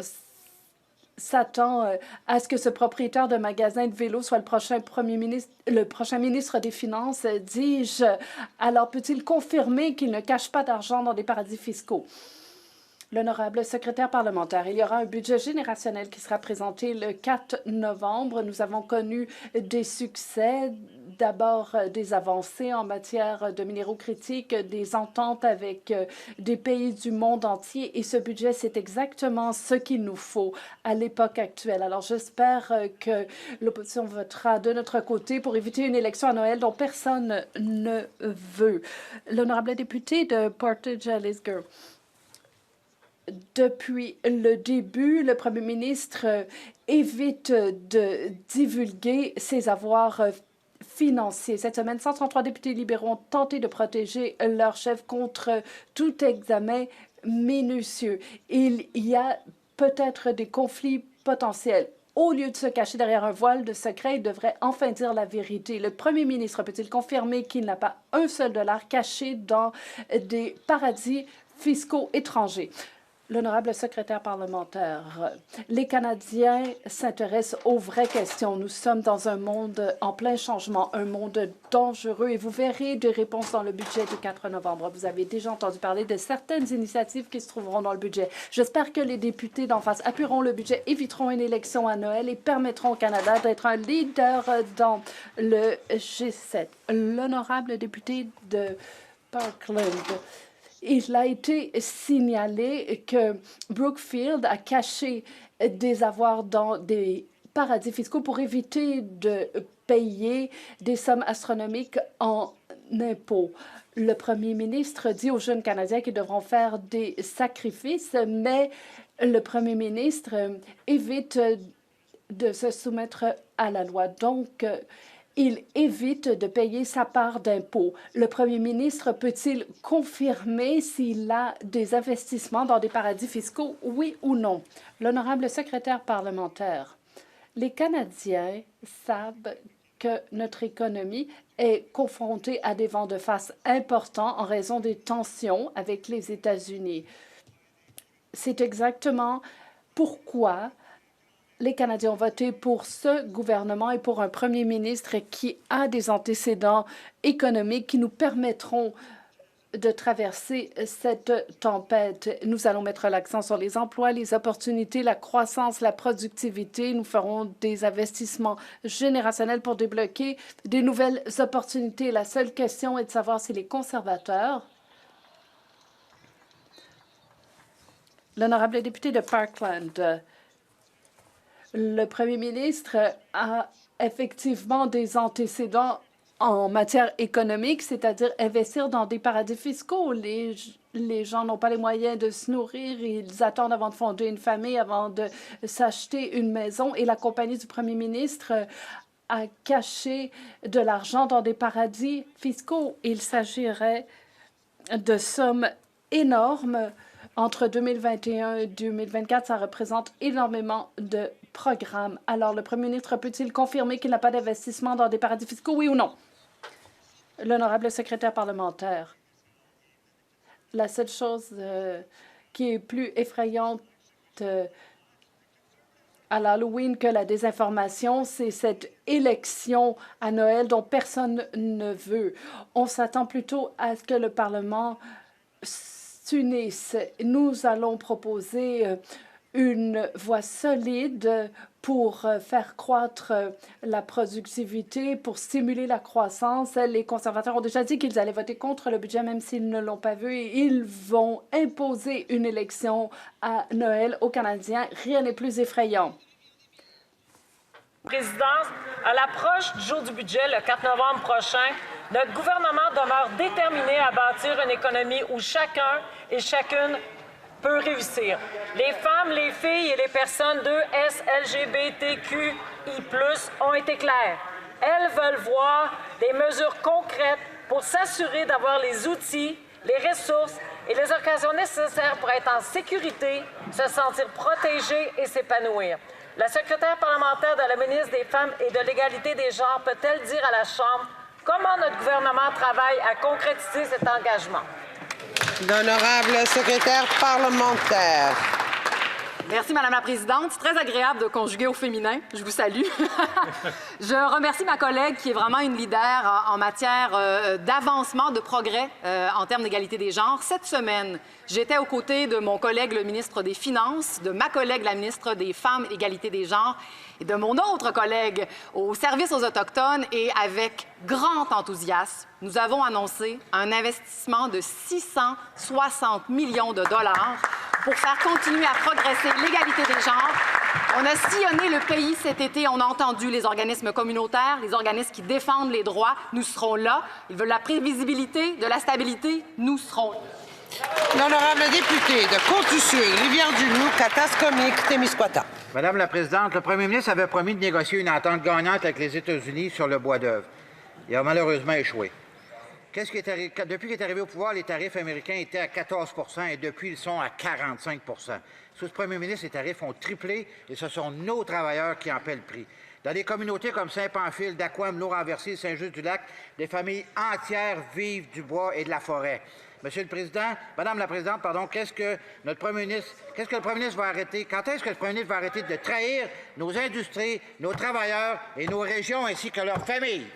s'attend à ce que ce propriétaire de magasin de vélo soit le prochain ministre des Finances, dis-je? Alors, peut-il confirmer qu'il ne cache pas d'argent dans des paradis fiscaux? L'honorable secrétaire parlementaire, il y aura un budget générationnel qui sera présenté le 4 novembre. Nous avons connu des succès, d'abord des avancées en matière de minéraux critiques, des ententes avec des pays du monde entier, et ce budget, c'est exactement ce qu'il nous faut à l'époque actuelle. Alors, j'espère que l'opposition votera de notre côté pour éviter une élection à Noël dont personne ne veut. L'honorable député de Portage-Lisgar. Depuis le début, le premier ministre évite de divulguer ses avoirs financiers. Cette semaine, 133 députés libéraux ont tenté de protéger leur chef contre tout examen minutieux. Il y a peut-être des conflits potentiels. Au lieu de se cacher derrière un voile de secret, il devrait enfin dire la vérité. Le premier ministre peut-il confirmer qu'il n'a pas un seul dollar caché dans des paradis fiscaux étrangers? L'honorable secrétaire parlementaire, les Canadiens s'intéressent aux vraies questions. Nous sommes dans un monde en plein changement, un monde dangereux, et vous verrez des réponses dans le budget du 4 novembre. Vous avez déjà entendu parler de certaines initiatives qui se trouveront dans le budget. J'espère que les députés d'en face appuieront le budget, éviteront une élection à Noël et permettront au Canada d'être un leader dans le G7. L'honorable député de Parkland. Il a été signalé que Brookfield a caché des avoirs dans des paradis fiscaux pour éviter de payer des sommes astronomiques en impôts. Le premier ministre dit aux jeunes Canadiens qu'ils devront faire des sacrifices, mais le premier ministre évite de se soumettre à la loi. Donc, il évite de payer sa part d'impôt. Le premier ministre peut-il confirmer s'il a des investissements dans des paradis fiscaux, oui ou non? L'honorable secrétaire parlementaire, les Canadiens savent que notre économie est confrontée à des vents de face importants en raison des tensions avec les États-Unis. C'est exactement pourquoi les Canadiens ont voté pour ce gouvernement et pour un premier ministre qui a des antécédents économiques qui nous permettront de traverser cette tempête. Nous allons mettre l'accent sur les emplois, les opportunités, la croissance, la productivité. Nous ferons des investissements générationnels pour débloquer des nouvelles opportunités. La seule question est de savoir si les conservateurs, l'honorable député de Parkland, le premier ministre a effectivement des antécédents en matière économique, c'est-à-dire investir dans des paradis fiscaux. Les gens n'ont pas les moyens de se nourrir, ils attendent avant de fonder une famille, avant de s'acheter une maison, et la compagnie du premier ministre a caché de l'argent dans des paradis fiscaux. Il s'agirait de sommes énormes. Entre 2021 et 2024, ça représente énormément de programmes. Alors, le premier ministre peut-il confirmer qu'il n'a pas d'investissement dans des paradis fiscaux, oui ou non? L'honorable secrétaire parlementaire. La seule chose qui est plus effrayante à l'Halloween que la désinformation, c'est cette élection à Noël dont personne ne veut. On s'attend plutôt à ce que le Parlement s'unisse. Nous allons proposer une voie solide pour faire croître la productivité, pour stimuler la croissance. Les conservateurs ont déjà dit qu'ils allaient voter contre le budget, même s'ils ne l'ont pas vu. Et ils vont imposer une élection à Noël aux Canadiens. Rien n'est plus effrayant. Présidence, à l'approche du jour du budget, le 4 novembre prochain, notre gouvernement demeure déterminé à bâtir une économie où chacun et chacune peut réussir. Les femmes, les filles et les personnes de LGBTQI+, ont été claires. Elles veulent voir des mesures concrètes pour s'assurer d'avoir les outils, les ressources et les occasions nécessaires pour être en sécurité, se sentir protégées et s'épanouir. La secrétaire parlementaire de la ministre des Femmes et de l'égalité des genres peut-elle dire à la Chambre comment notre gouvernement travaille à concrétiser cet engagement? L'honorable secrétaire parlementaire. Merci, Madame la Présidente. C'est très agréable de conjuguer au féminin. Je vous salue. Je remercie ma collègue qui est vraiment une leader en matière d'avancement, de progrès en termes d'égalité des genres. Cette semaine, j'étais aux côtés de mon collègue, le ministre des Finances, de ma collègue, la ministre des Femmes et Égalité des genres, et de mon autre collègue au service aux Autochtones. Et avec grand enthousiasme, nous avons annoncé un investissement de 660 millions de dollars pour faire continuer à progresser l'égalité des genres. On a sillonné le pays cet été. On a entendu les organismes communautaires, les organismes qui défendent les droits. Nous serons là. Ils veulent la prévisibilité, de la stabilité. Nous serons là. L'honorable député de Côte-du-Sud, Rivière-du-Loup, Katascomique, Témiscouata. Madame la Présidente, le premier ministre avait promis de négocier une entente gagnante avec les États-Unis sur le bois d'œuvre. Il a malheureusement échoué. Depuis qu'il est arrivé au pouvoir, les tarifs américains étaient à 14 % et depuis, ils sont à 45 %. Sous ce premier ministre, les tarifs ont triplé et ce sont nos travailleurs qui en paient le prix. Dans des communautés comme Saint-Pamphile, Daquam, Lac-Renversé, Saint-Just-du-Lac, des familles entières vivent du bois et de la forêt. Monsieur le Président, Madame la Présidente, pardon, qu'est-ce que le Premier ministre va arrêter? Quand est-ce que le Premier ministre va arrêter de trahir nos industries, nos travailleurs et nos régions ainsi que leurs familles?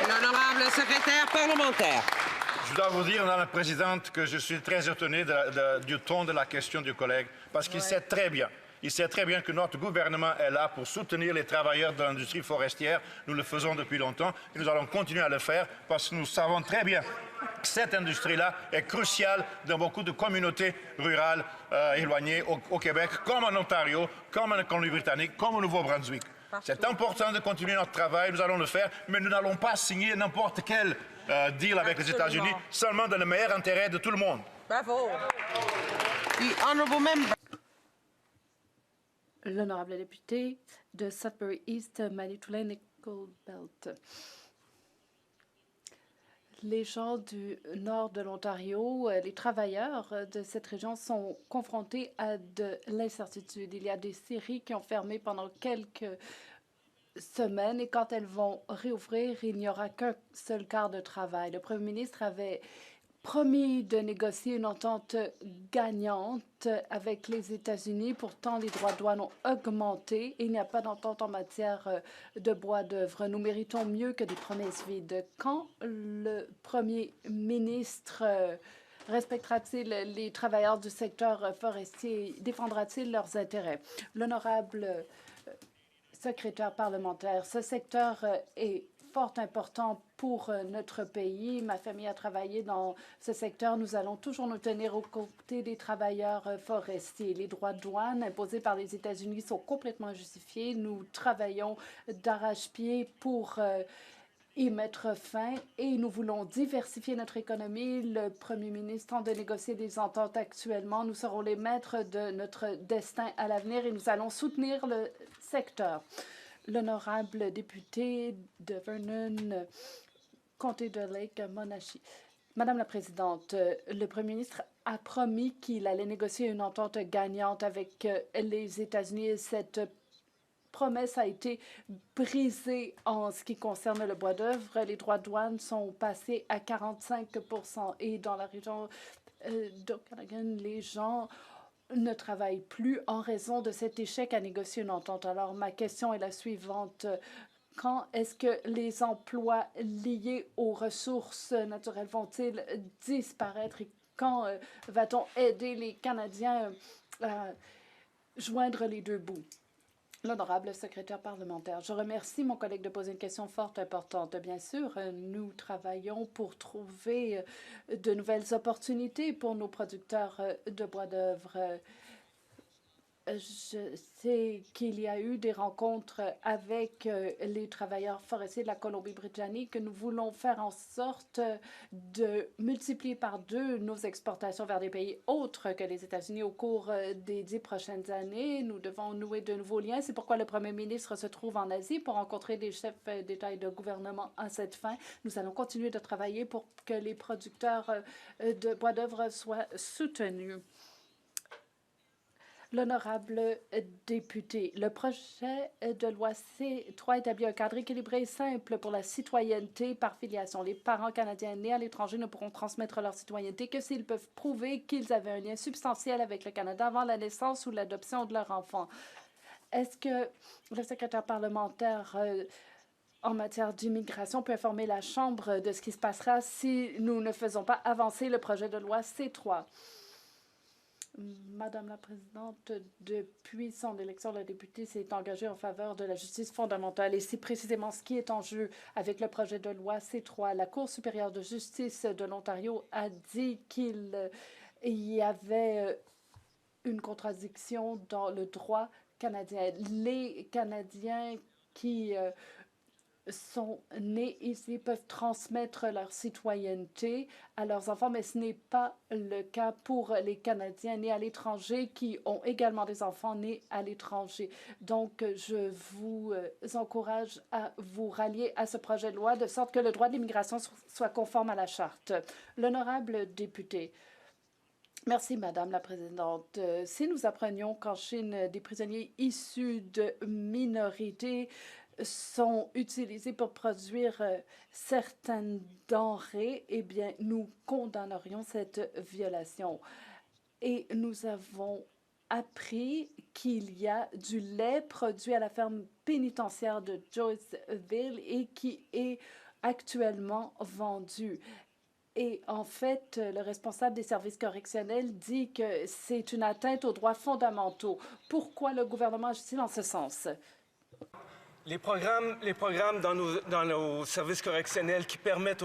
L'honorable secrétaire parlementaire. Je dois vous dire, Madame la Présidente, que je suis très étonné du ton de la question du collègue, parce qu'il sait très bien. Il sait très bien que notre gouvernement est là pour soutenir les travailleurs de l'industrie forestière. Nous le faisons depuis longtemps et nous allons continuer à le faire parce que nous savons très bien que cette industrie-là est cruciale dans beaucoup de communautés rurales éloignées au Québec, comme en Ontario, comme en Colombie-Britannique, comme au Nouveau-Brunswick. C'est important de continuer notre travail, nous allons le faire, mais nous n'allons pas signer n'importe quel deal avec les États-Unis, seulement dans le meilleur intérêt de tout le monde. Bravo. L'honorable député de Sudbury East, Manitoulin-Nickel Belt. Les gens du nord de l'Ontario, les travailleurs de cette région sont confrontés à de l'incertitude. Il y a des scieries qui ont fermé pendant quelques semaines et quand elles vont réouvrir, il n'y aura qu'un seul quart de travail. Le premier ministre avait promis de négocier une entente gagnante avec les États-Unis. Pourtant, les droits de douane ont augmenté et il n'y a pas d'entente en matière de bois d'œuvre. Nous méritons mieux que des promesses vides. Quand le premier ministre respectera-t-il les travailleurs du secteur forestier? Défendra-t-il leurs intérêts? L'honorable secrétaire parlementaire, ce secteur est fort important pour notre pays. Ma famille a travaillé dans ce secteur. Nous allons toujours nous tenir aux côtés des travailleurs forestiers. Les droits de douane imposés par les États-Unis sont complètement injustifiés. Nous travaillons d'arrache-pied pour y mettre fin et nous voulons diversifier notre économie. Le premier ministre tente de négocier des ententes actuellement. Nous serons les maîtres de notre destin à l'avenir et nous allons soutenir le secteur. L'honorable député de Vernon, comté de Lake, Monashi. Madame la Présidente, le premier ministre a promis qu'il allait négocier une entente gagnante avec les États-Unis. Cette promesse a été brisée en ce qui concerne le bois d'œuvre. Les droits de douane sont passés à 45 % et dans la région d'Okanagan, les gens ne travaillent plus en raison de cet échec à négocier une entente. Alors, ma question est la suivante. Quand est-ce que les emplois liés aux ressources naturelles vont-ils disparaître et quand va-t-on aider les Canadiens à joindre les deux bouts? L'honorable secrétaire parlementaire, je remercie mon collègue de poser une question fort importante. Bien sûr, nous travaillons pour trouver de nouvelles opportunités pour nos producteurs de bois d'œuvre. Je sais qu'il y a eu des rencontres avec les travailleurs forestiers de la Colombie-Britannique. Nous voulons faire en sorte de multiplier par 2 nos exportations vers des pays autres que les États-Unis au cours des 10 prochaines années. Nous devons nouer de nouveaux liens. C'est pourquoi le Premier ministre se trouve en Asie pour rencontrer des chefs d'État et de gouvernement à cette fin. Nous allons continuer de travailler pour que les producteurs de bois d'œuvre soient soutenus. L'honorable député, le projet de loi C3 établit un cadre équilibré et simple pour la citoyenneté par filiation. Les parents canadiens nés à l'étranger ne pourront transmettre leur citoyenneté que s'ils peuvent prouver qu'ils avaient un lien substantiel avec le Canada avant la naissance ou l'adoption de leur enfant. Est-ce que le secrétaire parlementaire en matière d'immigration peut informer la Chambre de ce qui se passera si nous ne faisons pas avancer le projet de loi C3? Madame la Présidente, depuis son élection, le député s'est engagé en faveur de la justice fondamentale et c'est précisément ce qui est en jeu avec le projet de loi C3. La Cour supérieure de justice de l'Ontario a dit qu'il y avait une contradiction dans le droit canadien. Les Canadiens qui sont nés ici peuvent transmettre leur citoyenneté à leurs enfants, mais ce n'est pas le cas pour les Canadiens nés à l'étranger qui ont également des enfants nés à l'étranger. Donc, je vous encourage à vous rallier à ce projet de loi de sorte que le droit de l'immigration soit conforme à la Charte. L'honorable député. Merci, Madame la Présidente. Si nous apprenions qu'en Chine, des prisonniers issus de minorités sont utilisés pour produire certaines denrées, eh bien, nous condamnerions cette violation. Et nous avons appris qu'il y a du lait produit à la ferme pénitentiaire de Joyceville et qui est actuellement vendu. Et en fait, le responsable des services correctionnels dit que c'est une atteinte aux droits fondamentaux. Pourquoi le gouvernement agit-il en ce sens? Les programmes dans nos services correctionnels qui permettent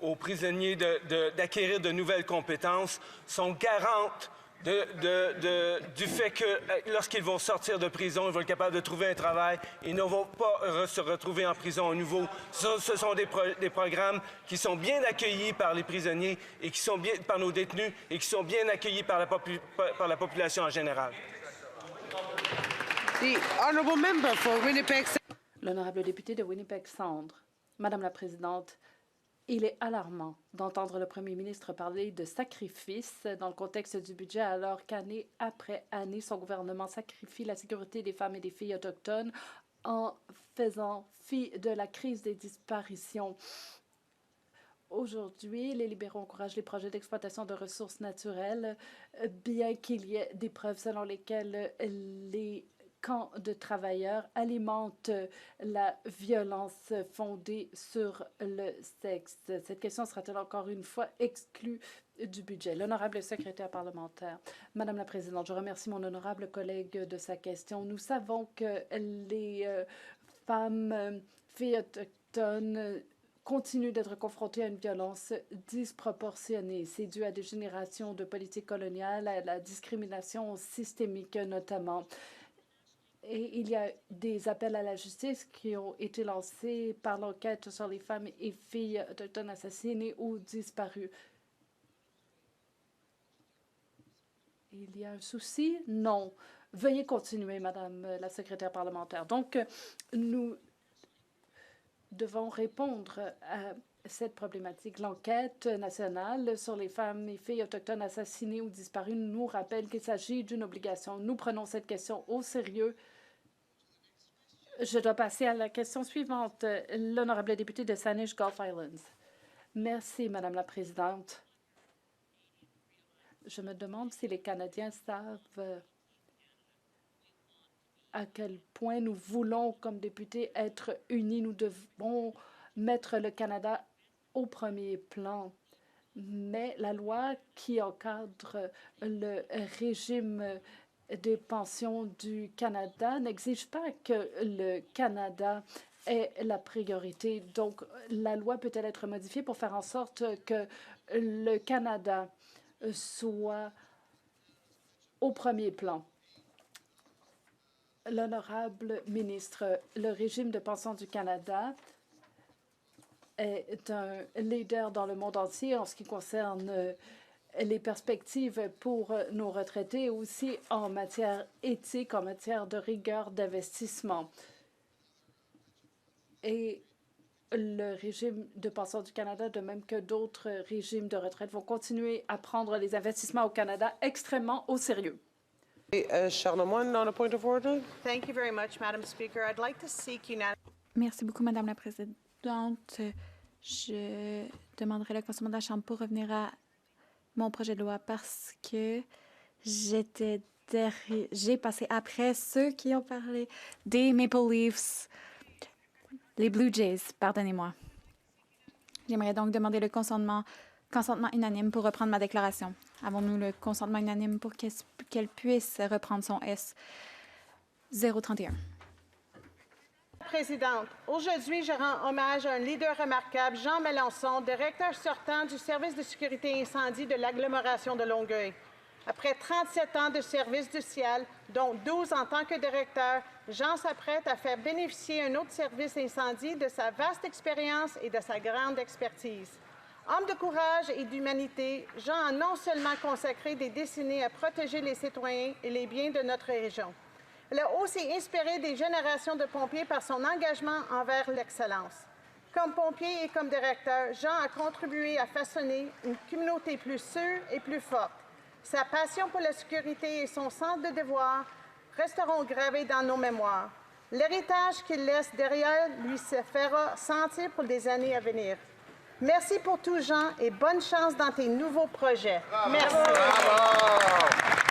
aux prisonniers d'acquérir de nouvelles compétences sont garantes du fait que lorsqu'ils vont sortir de prison, ils vont être capables de trouver un travail. Ils ne vont pas se retrouver en prison à nouveau. Ce sont des programmes qui sont bien accueillis par les prisonniers et qui sont bien par nos détenus et qui sont bien accueillis par la population en général. L'honorable député de Winnipeg-Centre. Madame la Présidente, il est alarmant d'entendre le premier ministre parler de sacrifice dans le contexte du budget alors qu'année après année, son gouvernement sacrifie la sécurité des femmes et des filles autochtones en faisant fi de la crise des disparitions. Aujourd'hui, les libéraux encouragent les projets d'exploitation de ressources naturelles, bien qu'il y ait des preuves selon lesquelles les camps de travailleurs alimentent la violence fondée sur le sexe. Cette question sera-t-elle encore une fois exclue du budget? L'honorable secrétaire parlementaire. Madame la Présidente, je remercie mon honorable collègue de sa question. Nous savons que les femmes, filles autochtones, continuent d'être confrontées à une violence disproportionnée. C'est dû à des générations de politiques coloniales, à la discrimination systémique notamment. Et il y a des appels à la justice qui ont été lancés par l'enquête sur les femmes et filles autochtones assassinées ou disparues. Il y a un souci? Non. Veuillez continuer, Madame la secrétaire parlementaire. Donc, nous devons répondre à cette problématique. L'enquête nationale sur les femmes et filles autochtones assassinées ou disparues nous rappelle qu'il s'agit d'une obligation. Nous prenons cette question au sérieux Je dois passer à la question suivante. L'honorable député de Saanich Gulf Islands. Merci, Madame la Présidente. Je me demande si les Canadiens savent à quel point nous voulons, comme députés, être unis. Nous devons mettre le Canada au premier plan. Mais la loi qui encadre le régime des pensions du Canada n'exige pas que le Canada ait la priorité. Donc, la loi peut-elle être modifiée pour faire en sorte que le Canada soit au premier plan? L'honorable ministre, le régime de pension du Canada est un leader dans le monde entier en ce qui concerne les perspectives pour nos retraités, aussi en matière éthique, en matière de rigueur d'investissement. Et le régime de pension du Canada, de même que d'autres régimes de retraite, vont continuer à prendre les investissements au Canada extrêmement au sérieux. Charlemagne, on a point of order. Thank you very much, Madam Speaker. I'd like to seek unanimous. Merci beaucoup, Madame la Présidente. Je demanderai le consentement de la Chambre pour revenir à mon projet de loi parce que j'ai passé après ceux qui ont parlé des Maple Leafs, les Blue Jays, pardonnez-moi. J'aimerais donc demander le consentement unanime pour reprendre ma déclaration. Avons-nous le consentement unanime pour qu'elle puisse reprendre son S 031? Présidente, aujourd'hui, je rends hommage à un leader remarquable, Jean Melançon, directeur sortant du service de sécurité incendie de l'agglomération de Longueuil. Après 37 ans de service du ciel, dont 12 en tant que directeur, Jean s'apprête à faire bénéficier un autre service incendie de sa vaste expérience et de sa grande expertise. Homme de courage et d'humanité, Jean a non seulement consacré des décennies à protéger les citoyens et les biens de notre région. Il a aussi inspiré des générations de pompiers par son engagement envers l'excellence. Comme pompier et comme directeur, Jean a contribué à façonner une communauté plus sûre et plus forte. Sa passion pour la sécurité et son sens de devoir resteront gravés dans nos mémoires. L'héritage qu'il laisse derrière lui se fera sentir pour des années à venir. Merci pour tout, Jean, et bonne chance dans tes nouveaux projets. Merci. Bravo.